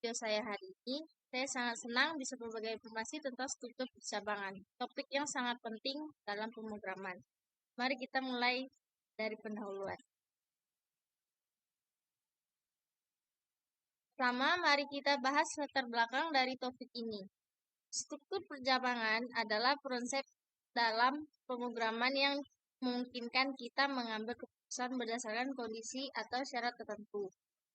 video saya hari ini. Saya sangat senang bisa berbagi informasi tentang struktur percabangan, topik yang sangat penting dalam pemrograman. Mari kita mulai dari pendahuluan. Pertama, mari kita bahas latar belakang dari topik ini. Struktur percabangan adalah konsep dalam pemrograman yang memungkinkan kita mengambil keputusan berdasarkan kondisi atau syarat tertentu.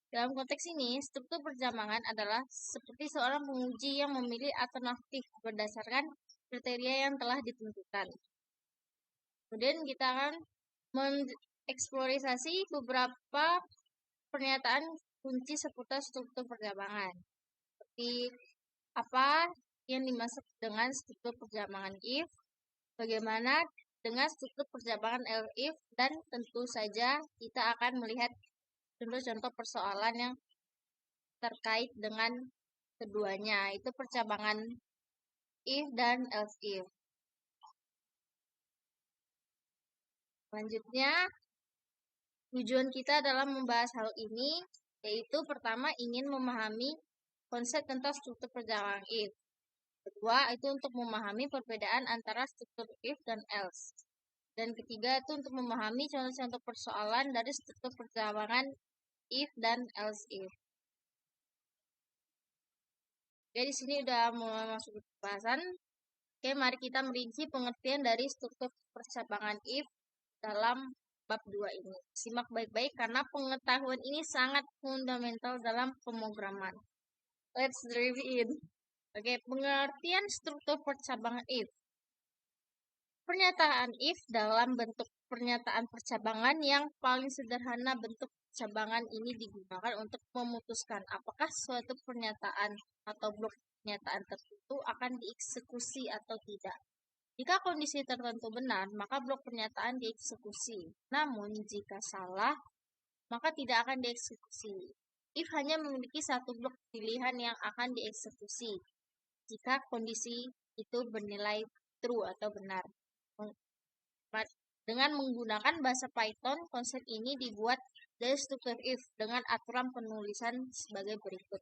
Dalam konteks ini, struktur percabangan adalah seperti seorang penguji yang memilih alternatif berdasarkan kriteria yang telah ditentukan. Kemudian kita akan mengeksplorasi beberapa pernyataan kunci seputar struktur percabangan. Seperti apa yang dimaksud dengan struktur percabangan if, bagaimana dengan struktur percabangan if, dan tentu saja kita akan melihat contoh-contoh persoalan yang terkait dengan keduanya, itu percabangan if dan else if. Selanjutnya, tujuan kita dalam membahas hal ini yaitu pertama ingin memahami konsep tentang struktur percabangan if. Kedua, itu untuk memahami perbedaan antara struktur if dan else. Dan ketiga, itu untuk memahami contoh-contoh persoalan dari struktur percabangan if dan else if. Oke, di sini udah mulai masuk ke pembahasan. Oke, mari kita merinci pengertian dari struktur percabangan if dalam bab 2 ini. Simak baik-baik karena pengetahuan ini sangat fundamental dalam pemrograman. Let's dive in. Oke, pengertian struktur percabangan if. Pernyataan if dalam bentuk pernyataan percabangan yang paling sederhana. Bentuk percabangan ini digunakan untuk memutuskan apakah suatu pernyataan atau blok pernyataan tertentu akan dieksekusi atau tidak. Jika kondisi tertentu benar, maka blok pernyataan dieksekusi. Namun, jika salah, maka tidak akan dieksekusi. If hanya memiliki satu blok pilihan yang akan dieksekusi jika kondisi itu bernilai true atau benar. Dengan menggunakan bahasa Python, konsep ini dibuat dari struktur if dengan aturan penulisan sebagai berikut.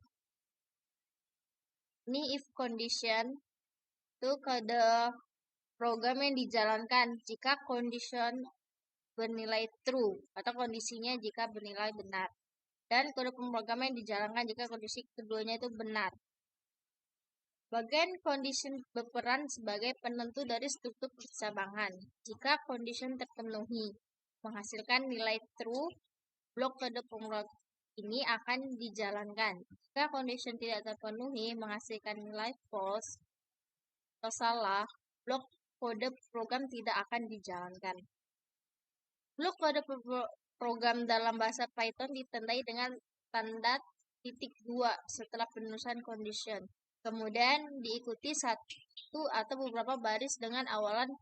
Ini if condition itu kode program yang dijalankan jika condition bernilai true atau kondisinya jika bernilai benar. Dan kode pemrograman yang dijalankan jika kondisi keduanya itu benar. Bagian condition berperan sebagai penentu dari struktur percabangan. Jika condition terpenuhi menghasilkan nilai true, blok kode pemrograman ini akan dijalankan. Jika condition tidak terpenuhi menghasilkan nilai false atau salah, blok kode program tidak akan dijalankan. Blok kode program dalam bahasa Python ditandai dengan tanda titik 2 setelah penulisan condition. Kemudian diikuti satu atau beberapa baris dengan awalan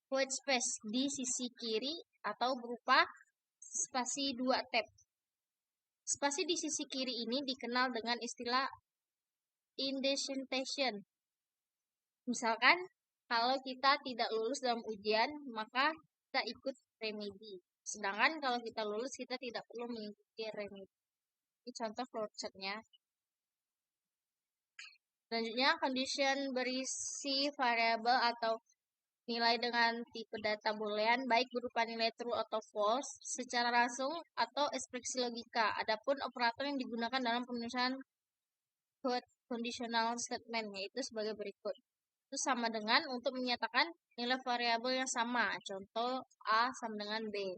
white space di sisi kiri atau berupa spasi 2 tab. Spasi di sisi kiri ini dikenal dengan istilah indentation. Misalkan, kalau kita tidak lulus dalam ujian, maka kita ikut remedi. Sedangkan kalau kita lulus, kita tidak perlu mengikuti remedi. Ini contoh flowchartnya. Selanjutnya, condition berisi variabel atau nilai dengan tipe data boolean, baik berupa nilai true atau false, secara langsung atau ekspresi logika. Adapun operator yang digunakan dalam penulisan conditional statement, yaitu sebagai berikut. Itu sama dengan untuk menyatakan nilai variabel yang sama. Contoh A sama dengan B.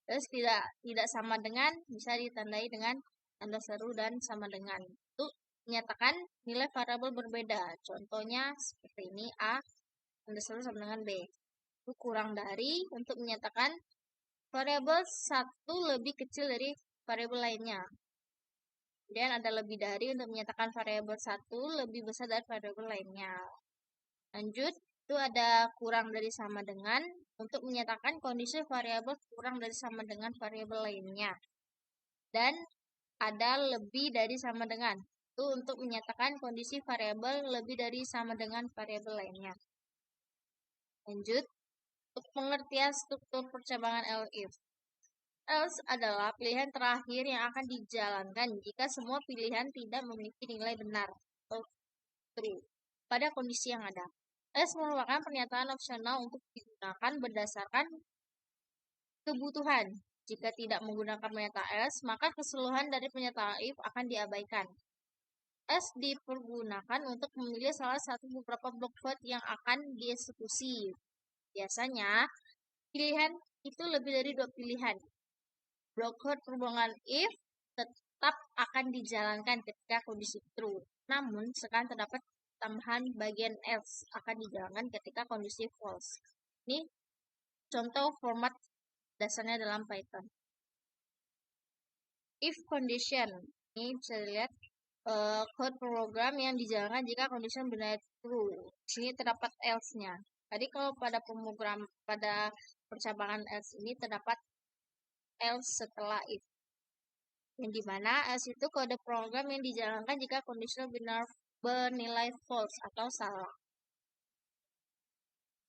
Terus tidak sama dengan bisa ditandai dengan tanda seru dan sama dengan. Itu menyatakan nilai variabel berbeda. Contohnya seperti ini A tanda seru sama dengan B. Itu kurang dari untuk menyatakan variabel satu lebih kecil dari variabel lainnya. Kemudian ada lebih dari untuk menyatakan variabel satu lebih besar dari variabel lainnya. Lanjut, itu ada kurang dari sama dengan untuk menyatakan kondisi variabel kurang dari sama dengan variabel lainnya. Dan ada lebih dari sama dengan, itu untuk menyatakan kondisi variabel lebih dari sama dengan variabel lainnya. Lanjut, untuk pengertian struktur percabangan else if. Else adalah pilihan terakhir yang akan dijalankan jika semua pilihan tidak memiliki nilai benar atau true pada kondisi yang ada. Else merupakan pernyataan opsional untuk digunakan berdasarkan kebutuhan. Jika tidak menggunakan pernyataan else, maka keseluruhan dari pernyataan if akan diabaikan. Else dipergunakan untuk memilih salah satu beberapa blok code yang akan dieksekusi. Biasanya, pilihan itu lebih dari 2 pilihan. Blok code perhubungan if tetap akan dijalankan ketika kondisi true. Namun, sekarang terdapat tambahan bagian else akan dijalankan ketika kondisi false. Ini contoh format dasarnya dalam Python. If condition, ini bisa dilihat code program yang dijalankan jika condition benar true. Di sini terdapat else-nya. Tadi kalau pada pada percabangan else ini terdapat else setelah if. Yang dimana else itu kode program yang dijalankan jika condition benar bernilai false atau salah.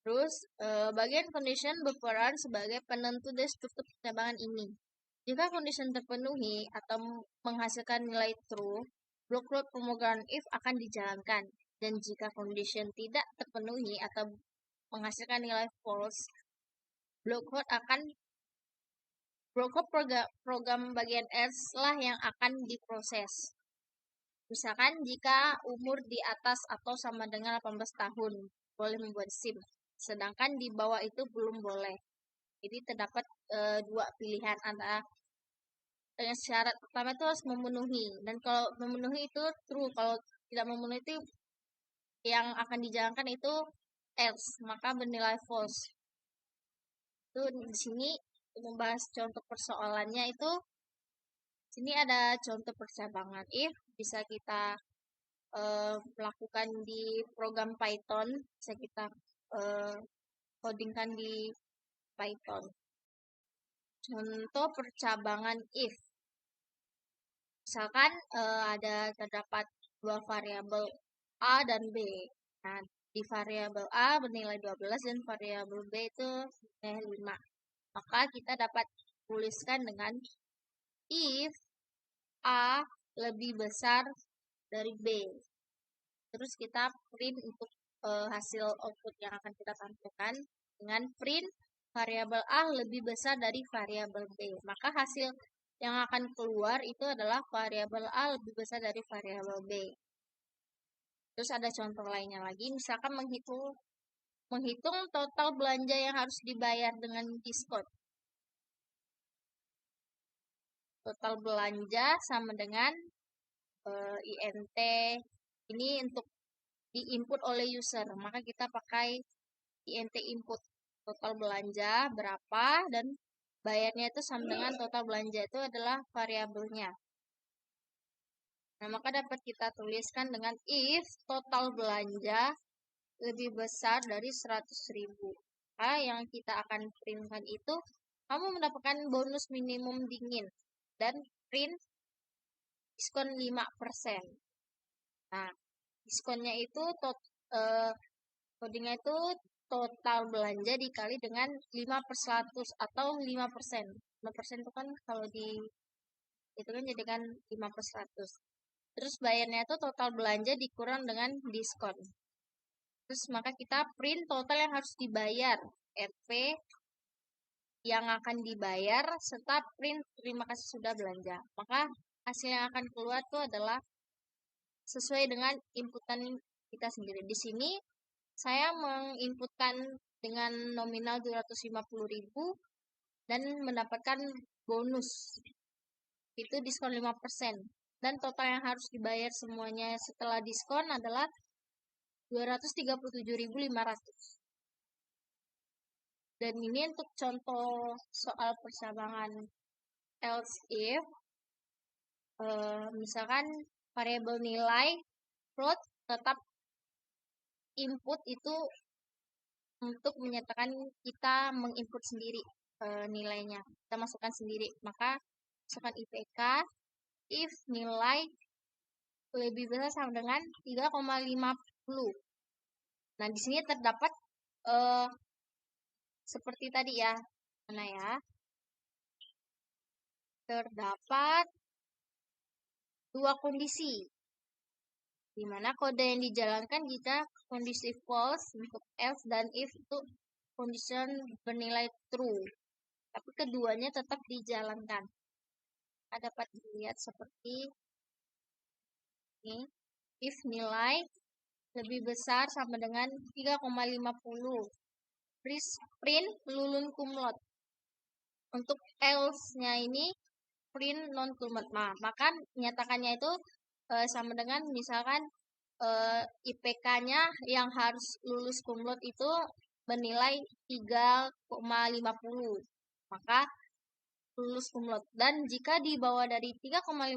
Terus, bagian condition berperan sebagai penentu dari struktur percabangan ini. Jika condition terpenuhi atau menghasilkan nilai true, blok code pemrograman if akan dijalankan. Dan jika condition tidak terpenuhi atau menghasilkan nilai false, blok code program bagian else lah yang akan diproses. Misalkan jika umur di atas atau sama dengan 18 tahun, boleh membuat SIM. Sedangkan di bawah itu belum boleh. Jadi terdapat 2 pilihan antara syarat pertama itu harus memenuhi, dan kalau memenuhi itu true, kalau tidak memenuhi itu yang akan dijalankan itu else, maka bernilai false. Itu di sini membahas contoh persoalannya itu. Sini ada contoh percabangan if bisa kita melakukan di program Python, bisa kita codingkan di Python. Contoh percabangan if. Misalkan terdapat 2 variabel A dan B. Nah, di variabel A bernilai 12 dan variabel B itu bernilai 5. Maka kita dapat tuliskan dengan if A lebih besar dari B. Terus kita print untuk hasil output yang akan kita tampilkan dengan print variabel A lebih besar dari variabel B. Maka hasil yang akan keluar itu adalah variabel A lebih besar dari variabel B. Terus ada contoh lainnya lagi, misalkan menghitung total belanja yang harus dibayar dengan diskon. Total belanja sama dengan INT. Ini untuk diinput oleh user, maka kita pakai INT input. Total belanja berapa dan bayarnya itu sama dengan total belanja itu adalah variabelnya. Nah, maka dapat kita tuliskan dengan if total belanja lebih besar dari 100.000. Nah, yang kita akan printkan itu, kamu mendapatkan bonus minimum dingin dan print diskon 5%. Nah, diskonnya itu codingnya itu total belanja dikali dengan 5/100 atau 5%. 5% itu kan kalau itu kan jadi kan 5/100. Terus bayarnya itu total belanja dikurang dengan diskon. Terus maka kita print total yang harus dibayar, RP yang akan dibayar, serta print terima kasih sudah belanja. Maka hasil yang akan keluar itu adalah sesuai dengan inputan kita sendiri. Di sini saya menginputkan dengan nominal 250.000 dan mendapatkan bonus. Itu diskon 5%. Dan total yang harus dibayar semuanya setelah diskon adalah 237.500. Dan ini untuk contoh soal percabangan else if. Misalkan variabel nilai float tetap input itu untuk menyatakan kita menginput sendiri nilainya, kita masukkan sendiri. Maka masukkan IPK if nilai lebih besar sama dengan 3,50. Nah, di sini terdapat seperti tadi ya, mana ya? terdapat dua kondisi, di mana kode yang dijalankan jika kondisi false untuk else dan if itu condition bernilai true. Tapi keduanya tetap dijalankan. Dapat dilihat seperti ini. If nilai lebih besar sama dengan 3,50. Print lulun cum laude. Untuk else-nya ini print non cum laude. Nah, maka nyatakannya itu sama dengan misalkan IPK-nya yang harus lulus cum laude itu bernilai 3,50. Maka lulus cum laude. Dan jika di bawah dari 3,50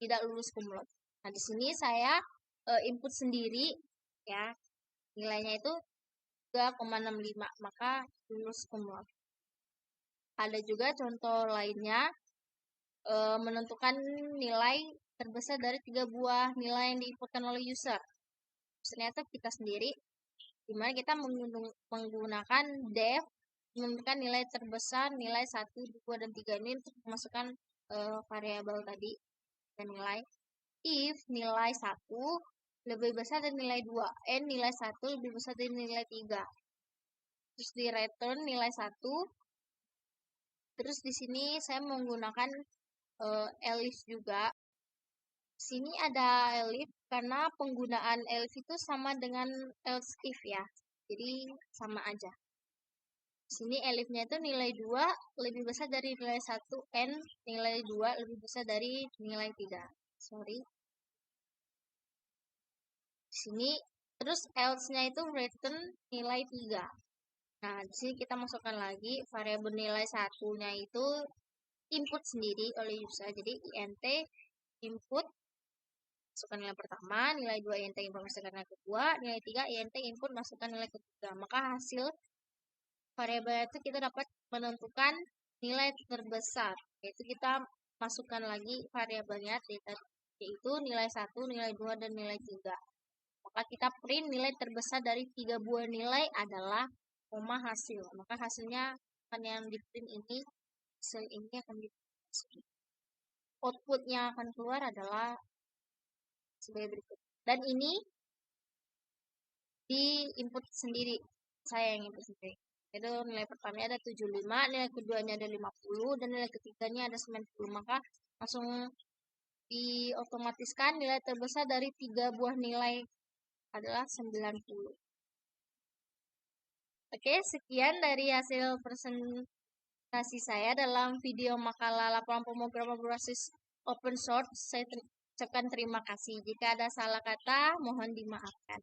tidak lulus cum laude. Nah, di sini saya input sendiri ya. Nilainya itu 3,65, maka lulus cum laude. Ada juga contoh lainnya, menentukan nilai terbesar dari 3 buah nilai yang diinputkan oleh user. Ternyata kita sendiri, dimana kita menggunakan def menentukan nilai terbesar, nilai 1, 2, dan 3 ini untuk memasukkan variabel tadi dan nilai. If nilai 1 lebih besar dari nilai 2, and nilai 1 lebih besar dari nilai 3. Terus di return nilai 1. Terus di sini saya menggunakan elif juga. Sini ada elif karena penggunaan elif itu sama dengan else if ya. Jadi sama aja. Sini elifnya itu nilai 2 lebih besar dari nilai 1 and nilai 2 lebih besar dari nilai 3. Sorry. Sini terus else-nya itu return nilai 3. Nah, di sini kita masukkan lagi variabel nilai 1-nya itu input sendiri oleh user. Jadi int input masukkan nilai pertama, nilai 2 int input masukkan nilai kedua, nilai 3 int input masukkan nilai ketiga. Maka hasil variabel itu kita dapat menentukan nilai terbesar. Yaitu kita masukkan lagi variabelnya yaitu nilai 1, nilai 2, dan nilai 3. Maka kita print nilai terbesar dari 3 buah nilai adalah koma hasil. Maka hasilnya akan yang di print ini, hasil ini akan di print. Outputnya akan keluar adalah sebagai berikut. Dan ini di input sendiri. Saya yang input sendiri. Itu nilai pertamanya ada 75, nilai keduanya ada 50, dan nilai ketiganya ada 90. Maka langsung diotomatiskan nilai terbesar dari 3 buah nilai adalah 90. Oke, sekian dari hasil presentasi saya dalam video makalah laporan pemrograman berbasis open source. Saya ucapkan terima kasih. Jika ada salah kata, mohon dimaafkan.